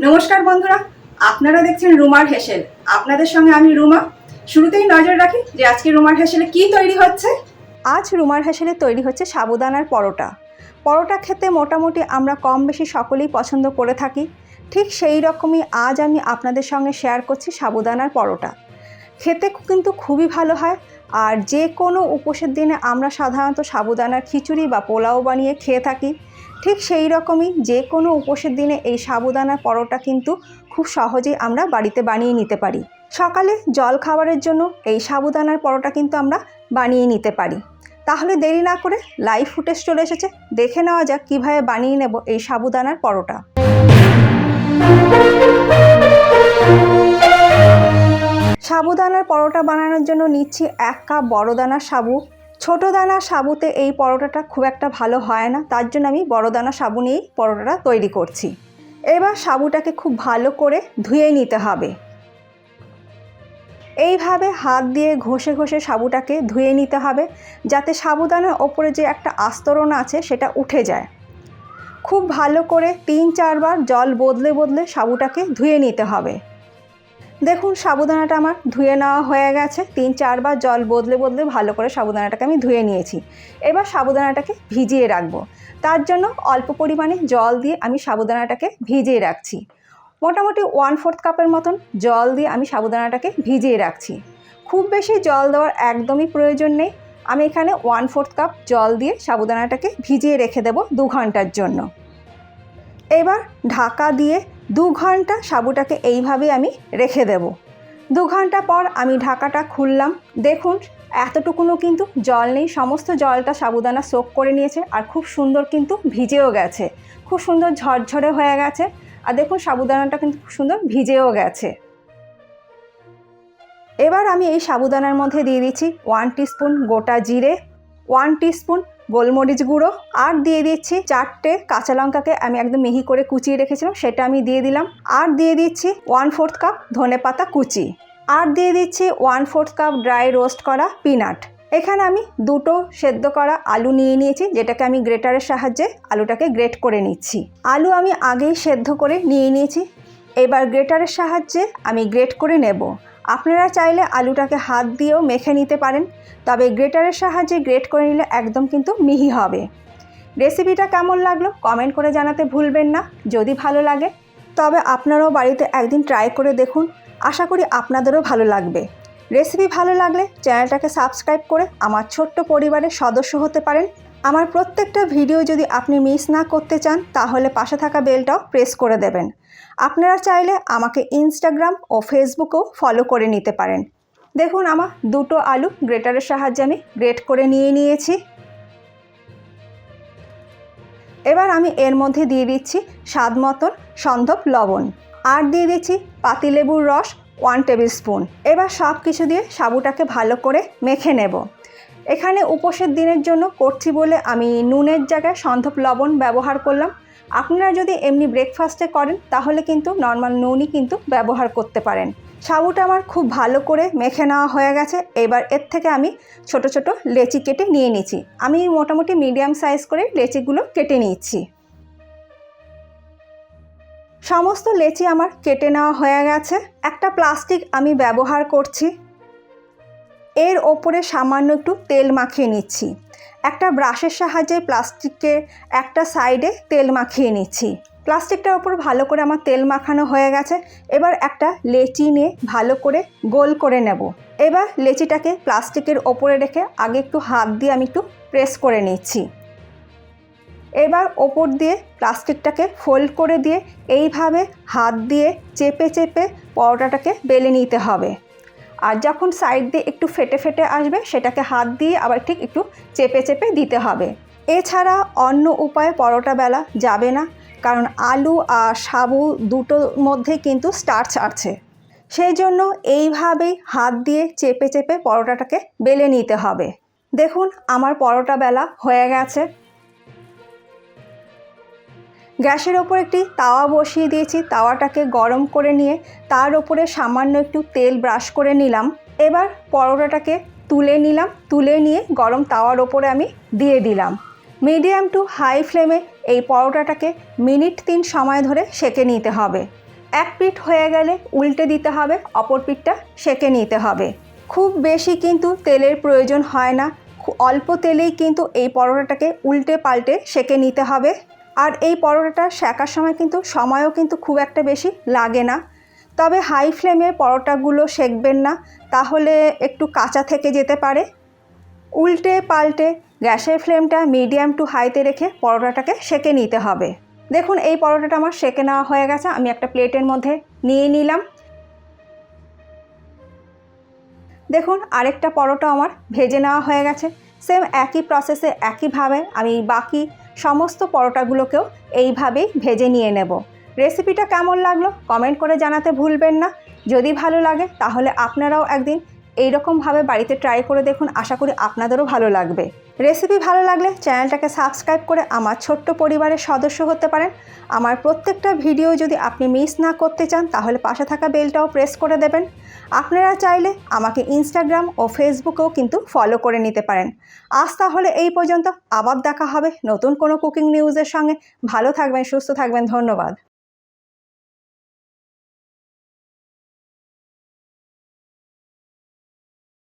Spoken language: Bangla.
নমস্কার বন্ধুরা, আপনারা দেখছেন রুমার হেসেল। আপনাদের সঙ্গে আমি রুমা। শুরুতেই নজর রাখি যে আজকে রুমার হেসেলে কি তৈরি হচ্ছে। আজ রুমার হেসেলে তৈরি হচ্ছে সাবুদানার পরোটা। পরোটা খেতে মোটামুটি আমরা কম বেশি সকলেই পছন্দ করে থাকি। ঠিক সেই রকমই আজ আমি আপনাদের সঙ্গে শেয়ার করছি সাবুদানার পরোটা। খেতে কিন্তু খুবই ভালো হয়। আর যে কোনো উপোসের দিনে আমরা সাধারণত সাবুদানার খিচুড়ি বা পোলাও বানিয়ে খেয়ে থাকি। ঠিক সেই রকমই যে কোনো উপোসের দিনে এই সাবুদানার পরোটা কিন্তু খুব সহজেই আমরা বাড়িতে বানিয়ে নিতে পারি। সকালে জল খাবারের জন্য এই সাবুদানার পরোটা কিন্তু আমরা বানিয়ে নিতে পারি। তাহলে দেরি না করে লাইভ ফুটেজ চলে এসেছে, দেখে নেওয়া যাক কীভাবে বানিয়ে নেব এই সাবুদানার পরোটা। সাবুদানার পরোটা বানানোর জন্য নিচ্ছি 1 কাপ বড় দানার সাবু। ছোটো দানার সাবুতে এই পরোটাটা খুব একটা ভালো হয় না, তার জন্য আমি বড় দানার সাবু নিয়েই পরোটাটা তৈরি করছি। এবার সাবুটাকে খুব ভালো করে ধুয়ে নিতে হবে। এইভাবে হাত দিয়ে ঘষে ঘষে সাবুটাকে ধুয়ে নিতে হবে, যাতে সাবুদানার ওপরে যে একটা আস্তরণ আছে সেটা উঠে যায়। খুব ভালো করে 3-4 বার জল বদলে বদলে সাবুটাকে ধুয়ে নিতে হবে। দেখুন সাবুদানাটা আমার ধুয়ে নেওয়া হয়ে গেছে। 3-4 বার জল বদলে বদলে ভালো করে সাবুদানাটাকে আমি ধুয়ে নিয়েছি। এবার সাবুদানাটাকে ভিজিয়ে রাখবো। তার জন্য অল্প পরিমাণে জল দিয়ে আমি সাবুদানাটাকে ভিজিয়ে রাখছি। মোটামুটি 1/4 কাপের মতন জল দিয়ে আমি সাবুদানাটাকে ভিজিয়ে রাখছি। খুব বেশি জল দেওয়ার একদমই প্রয়োজন নেই। আমি এখানে 1/4 কাপ জল দিয়ে সাবুদানাটাকে ভিজিয়ে রেখে দেবো 2 ঘন্টার জন্য। এবার ঢাকা দিয়ে 2 ঘন্টা সাবুটাকে এইভাবেই আমি রেখে দেব। 2 ঘন্টা পর আমি ঢাকাটা খুললাম। দেখুন এতটুকুনও কিন্তু জল নেই, সমস্ত জলটা সাবুদানা সোক করে নিয়েছে আর খুব সুন্দর কিন্তু ভিজেও গেছে, খুব সুন্দর ঝরঝরে হয়ে গেছে। আর দেখুন সাবুদানাটা কিন্তু খুব সুন্দর ভিজেও গেছে। এবার আমি এই সাবুদানার মধ্যে দিয়ে দিচ্ছি 1 টিস্পুন গোটা জিরে, 1 টিস্পুন গোলমরিচ গুঁড়ো, আর দিয়ে দিচ্ছি 4টে কাঁচা লঙ্কাকে আমি একদম মিহি করে কুচিয়ে রেখেছিলাম, সেটা আমি দিয়ে দিলাম। আর দিয়ে দিচ্ছি 1/4 কাপ ধনেপাতা কুচি, আর দিয়ে দিচ্ছি 1/4 কাপ ড্রাই রোস্ট করা পিনাট। এখানে আমি 2টো সেদ্ধ করা আলু নিয়ে নিয়েছি, যেটাকে আমি গ্রেটারের সাহায্যে আলুটাকে গ্রেট করে নিচ্ছি। আলু আমি আগেই সেদ্ধ করে নিয়ে নিয়েছি, এবার গ্রেটারের সাহায্যে আমি গ্রেট করে নেব। আপনারা চাইলে আলুটাকে হাত দিয়েও মেখে নিতে পারেন, তবে গ্রেটারের সাহায্যে গ্রেট করে নিলে একদম কিন্তু মিহি হবে। রেসিপিটা কেমন লাগলো কমেন্ট করে জানাতে ভুলবেন না। যদি ভালো লাগে তবে আপনারাও বাড়িতে একদিন ট্রাই করে দেখুন, আশা করি আপনাদেরও ভালো লাগবে। রেসিপি ভালো লাগলে চ্যানেলটাকে সাবস্ক্রাইব করে আমার ছোট্ট পরিবারের সদস্য হতে পারেন। আমার প্রত্যেকটা ভিডিও যদি আপনি মিস না করতে চান তাহলে পাশে থাকা বেলটাও প্রেস করে দেবেন। আপনারা চাইলে আমাকে ইনস্টাগ্রাম ও ফেসবুকেও ফলো করে নিতে পারেন। দেখুন আমার 2টো আলু গ্রেটারের সাহায্যে আমি গ্রেট করে নিয়েছি। এবার আমি এর মধ্যে দিয়ে দিচ্ছি স্বাদ মতন সন্ধব লবণ, আর দিয়ে দিচ্ছি পাতিলেবুর রস 1 টেবিল স্পুন। এবার সব কিছু দিয়ে সাবুটাকে ভালো করে মেখে নেব। এখানে উপোসের দিনের জন্য করছি বলে আমি নুনের জায়গায় সন্ধব লবণ ব্যবহার করলাম। আপনারা যদি এমনি ব্রেকফাস্টে করেন তাহলে কিন্তু নর্মাল নুনই কিন্তু ব্যবহার করতে পারেন। সাবুটা আমার খুব ভালো করে মেখে নেওয়া হয়ে গেছে। এবার এর থেকে আমি ছোট ছোট লেচি কেটে নিয়ে নিচ্ছি। আমি মোটামুটি মিডিয়াম সাইজ করে লেচিগুলো কেটে নিচ্ছি। সমস্ত লেচি আমার কেটে নেওয়া হয়ে গেছে। একটা প্লাস্টিক আমি ব্যবহার করছি, এর ওপরে সামান্য একটু তেল মাখিয়ে নিচ্ছি। একটা ব্রাশের সাহায্যে প্লাস্টিকের একটা সাইডে তেল মাখিয়ে নিচ্ছি। প্লাস্টিকটার ওপর ভালো করে আমার তেল মাখানো হয়ে গেছে। এবার একটা লেচি নিয়ে ভালো করে গোল করে নেব। এবার লেচিটাকে প্লাস্টিকের ওপরে রেখে আগে একটু হাত দিয়ে আমি একটু প্রেস করে নিচ্ছি। এবার ওপর দিয়ে প্লাস্টিকটাকে ফোল্ড করে দিয়ে এইভাবে হাত দিয়ে চেপে চেপে পরোটাটাকে বেলে নিতে হবে। আর যখন সাইড দিয়ে একটু ফেটে ফেটে আসবে সেটাকে হাত দিয়ে আবার ঠিক একটু চেপে চেপে দিতে হবে। এছাড়া অন্য উপায়ে পরোটা বেলা যাবে না, কারণ আলু আর সাবু দুটোর মধ্যে কিন্তু স্টার্চ আছে। সেই জন্য এইভাবেই হাত দিয়ে চেপে চেপে পরোটাটাকে বেলে নিতে হবে। দেখুন আমার পরোটা বেলা হয়ে গেছে। গ্যাসের ওপর একটি তাওয়া বসিয়ে দিয়েছি। তাওয়াটাকে গরম করে নিয়ে তার ওপরে সামান্য একটু তেল ব্রাশ করে নিলাম। এবার পরোটাটাকে তুলে নিলাম, তুলে নিয়ে গরম তাওয়ার ওপরে আমি দিয়ে দিলাম। মিডিয়াম টু হাই ফ্লেমে এই পরোটাটাকে মিনিট 3 সময় ধরে সেঁকে নিতে হবে। এক পিঠ হয়ে গেলে উল্টে দিতে হবে, অপর পিঠটা সেঁকে নিতে হবে। খুব বেশি কিন্তু তেলের প্রয়োজন হয় না, অল্প তেলেই কিন্তু এই পরোটাটাকে উল্টে পাল্টে সেঁকে নিতে হবে। আর এই পরোটাটা সেঁকার সময় কিন্তু সময়ও কিন্তু খুব একটা বেশি লাগে না। তবে হাই ফ্লেমে পরোটাগুলো সেঁকবেন না, তাহলে একটু কাঁচা থেকে যেতে পারে। উল্টে পাল্টে গ্যাসের ফ্লেমটা মিডিয়াম টু হাইতে রেখে পরোটাটাকে সেঁকে নিতে হবে। দেখুন এই পরোটাটা আমার সেঁকে নেওয়া হয়ে গেছে, আমি একটা প্লেটের মধ্যে নিয়ে নিলাম। দেখুন আরেকটা পরোটা আমার ভেজে নেওয়া হয়ে গেছে। সেম একই প্রসেসে একইভাবে আমি বাকি সমস্ত পরোটাগুলোকেও এইভাবেই ভেজে নিয়ে নেব। রেসিপিটা কেমন লাগলো কমেন্ট করে জানাতে ভুলবেন না। যদি ভালো লাগে তাহলে আপনারাও একদিন এইরকমভাবে বাড়িতে ট্রাই করে দেখুন, আশা করি আপনাদেরও ভালো লাগবে। রেসিপি ভালো লাগলে চ্যানেলটাকে সাবস্ক্রাইব করে আমার ছোট্ট পরিবারের সদস্য হতে পারেন। আমার প্রত্যেকটা ভিডিও যদি আপনি মিস না করতে চান তাহলে পাশে থাকা বেলটাও প্রেস করে দেবেন। আপনারা চাইলে আমাকে ইনস্টাগ্রাম ও ফেসবুকেও কিন্তু ফলো করে নিতে পারেন। আজ তাহলে এই পর্যন্ত, আবার দেখা হবে নতুন কোনো কুকিং নিউজের সঙ্গে। ভালো থাকবেন, সুস্থ থাকবেন, ধন্যবাদ।